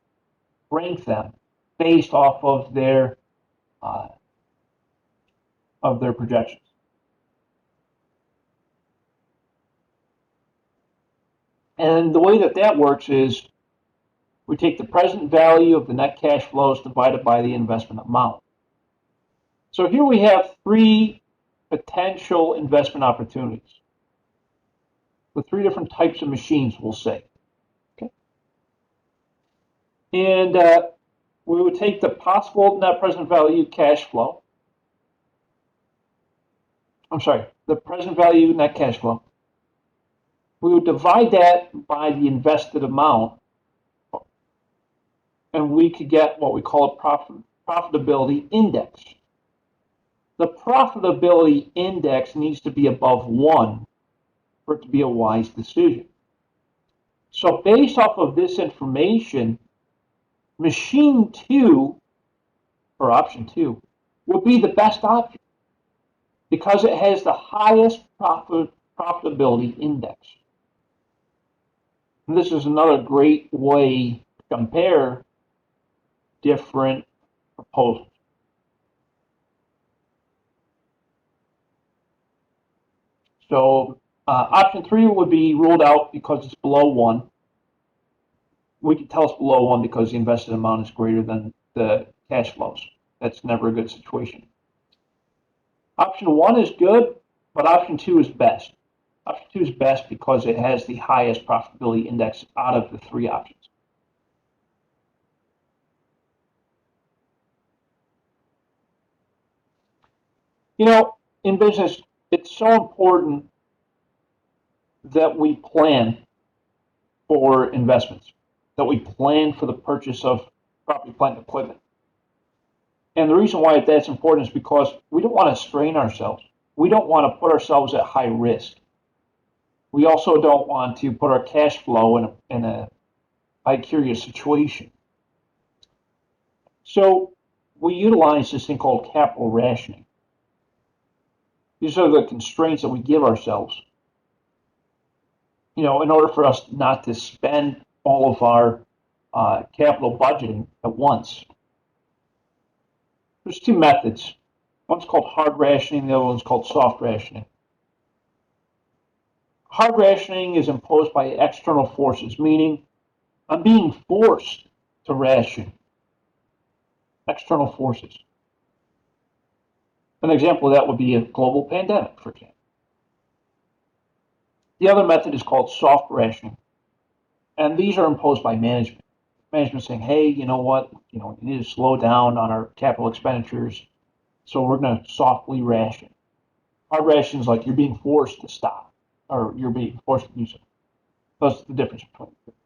rank them based off of their projections. And the way that works is we take the present value of the net cash flows divided by the investment amount. So here we have three potential investment opportunities with three different types of machines, we'll say. Okay. And we would take the possible net present value cash flow. I'm sorry, the present value net cash flow. We would divide that by the invested amount, and we could get what we call a profitability index. The profitability index needs to be above 1 for it to be a wise decision. So based off of this information, machine 2, or option 2, would be the best option because it has the highest profitability index. And this is another great way to compare different proposals. So option 3 would be ruled out because it's below 1. We can tell it's below 1 because the invested amount is greater than the cash flows. That's never a good situation. Option 1 is good, but option 2 is best. Option 2 is best because it has the highest profitability index out of the 3 options. in business, it's so important that we plan for investments, that we plan for the purchase of property, plant, and equipment. And the reason why that's important is because we don't want to strain ourselves. We don't want to put ourselves at high risk. We also don't want to put our cash flow in a precarious situation. So we utilize this thing called capital rationing. These are the constraints that we give ourselves, in order for us not to spend all of our capital budgeting at once. There's two methods. One's called hard rationing, the other one's called soft rationing. Hard rationing is imposed by external forces, meaning I'm being forced to ration. External forces. An example of that would be a global pandemic, for example. The other method is called soft rationing, and these are imposed by management. Management saying, hey, you know what, we need to slow down on our capital expenditures, so we're going to softly ration. Hard ration is like you're being forced to stop, or you're being forced to do something. That's the difference between the two.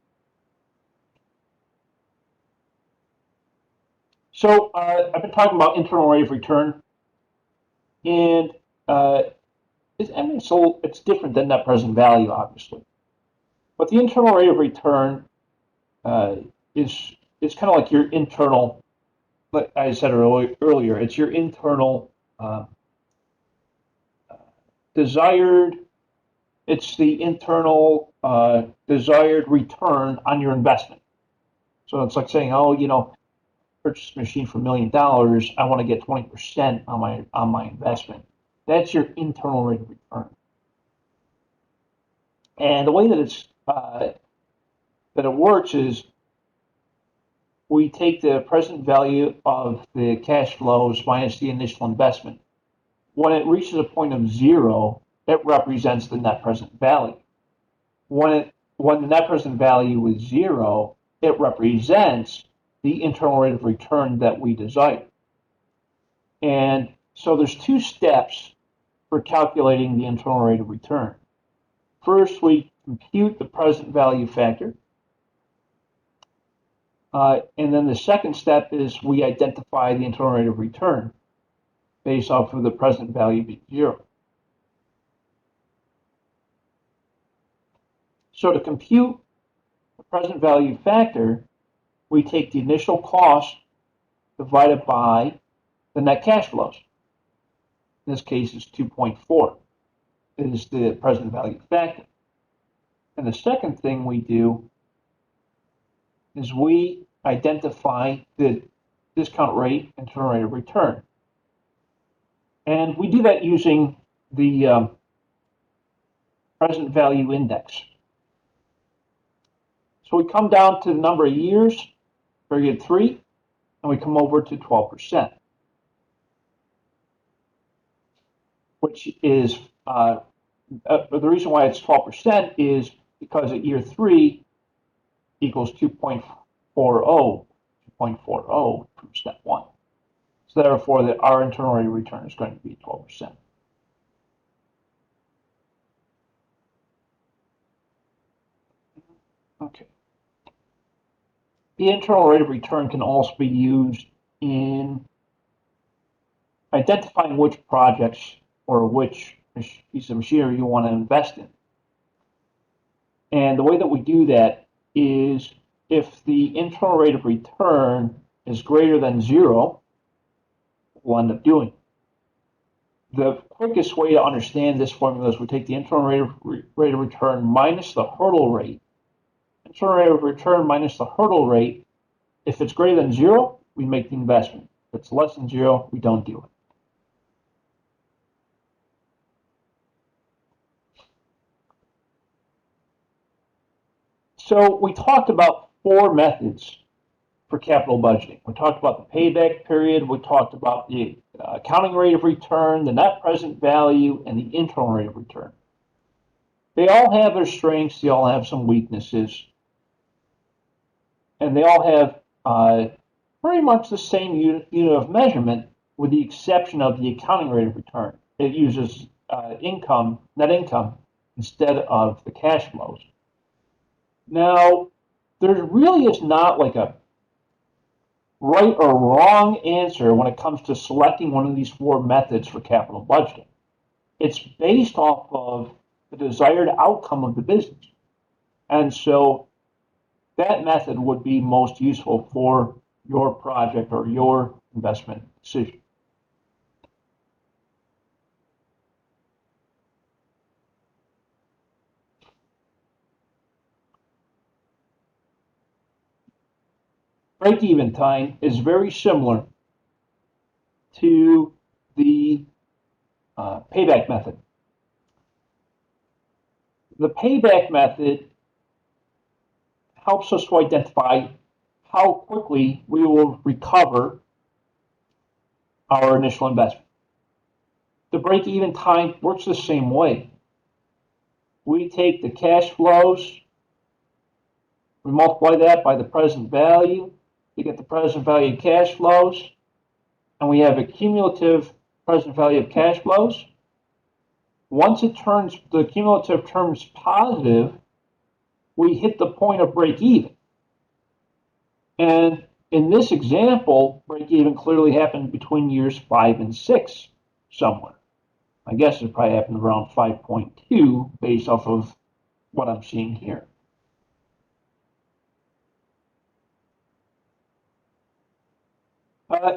So I've been talking about internal rate of return, and it's different than net present value, obviously. But the internal rate of return is kind of like your internal, like I said earlier, it's your internal desired, it's the internal desired return on your investment. So it's like saying, purchase a machine for $1 million, I want to get 20% on my investment. That's your internal rate of return. And the way that it works is we take the present value of the cash flows minus the initial investment. When it reaches a point of zero, it represents the net present value. When the net present value is zero, it represents the internal rate of return that we desire. And so there's two steps for calculating the internal rate of return. First, we compute the present value factor. And then the second step is we identify the internal rate of return based off of the present value being zero. So to compute the present value factor, we take the initial cost divided by the net cash flows. In this case, it's 2.4. It is the present value factor. And the second thing we do is we identify the discount rate, internal rate of return. And we do that using the present value index. So we come down to the number of years, period 3, and we come over to 12%, which is the reason why it's 12% is because at year 3 equals 2.40 from step 1. So therefore, our internal rate of return is going to be 12%. Okay. The internal rate of return can also be used in identifying which projects or which piece of machinery you want to invest in. And the way that we do that is if the internal rate of return is greater than 0, we'll end up doing. The quickest way to understand this formula is we take the internal rate of return minus the hurdle rate. Internal rate of return minus the hurdle rate. If it's greater than 0, we make the investment. If it's less than 0, we don't do it. So we talked about 4 methods for capital budgeting. We talked about the payback period. We talked about the accounting rate of return, the net present value, and the internal rate of return. They all have their strengths. They all have some weaknesses. And they all have pretty much the same unit of measurement with the exception of the accounting rate of return. it uses net income, instead of the cash flows. Now, there really is not like a right or wrong answer when it comes to selecting one of these four methods for capital budgeting. It's based off of the desired outcome of the business. And so that method would be most useful for your project or your investment decision. Break-even time is very similar to the payback method. The payback method helps us to identify how quickly we will recover our initial investment. The break-even time works the same way. We take the cash flows, we multiply that by the present value to get the present value of cash flows, and we have a cumulative present value of cash flows. Once the cumulative turns positive, we hit the point of break even. And in this example, break even clearly happened between years 5 and 6 somewhere. I guess it probably happened around 5.2 based off of what I'm seeing here.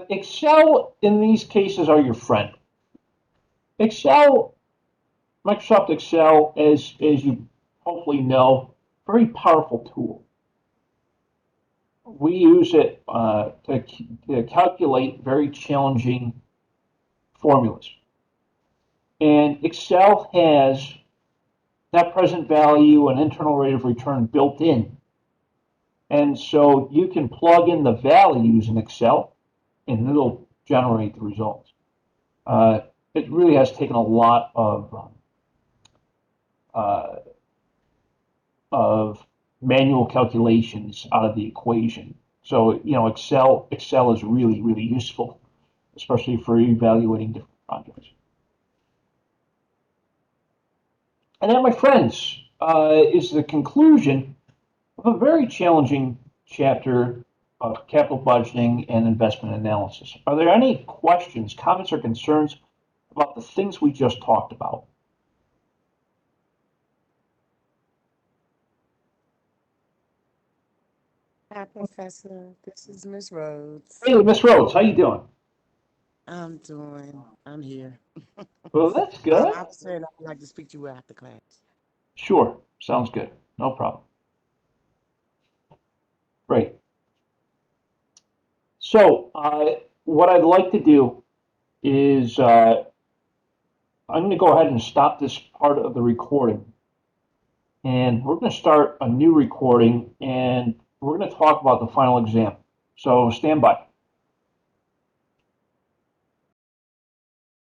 Excel in these cases are your friend. Microsoft Excel, as you hopefully know, very powerful tool. We use it to calculate very challenging formulas. And Excel has net present value and internal rate of return built in. And so you can plug in the values in Excel and it'll generate the results. It really has taken a lot of manual calculations out of the equation. So, Excel is really, really useful, especially for evaluating different projects. And that, my friends, is the conclusion of a very challenging chapter of capital budgeting and investment analysis. Are there any questions, comments, or concerns about the things we just talked about? Hi, Professor. This is Miss Rhodes. Hey, Miss Rhodes, how you doing? I'm here. Well, that's good. I was saying I'd like to speak to you after class. Sure, sounds good. No problem. Great. So, what I'd like to do is I'm going to go ahead and stop this part of the recording. And we're going to start a new recording, and we're going to talk about the final exam. So, stand by.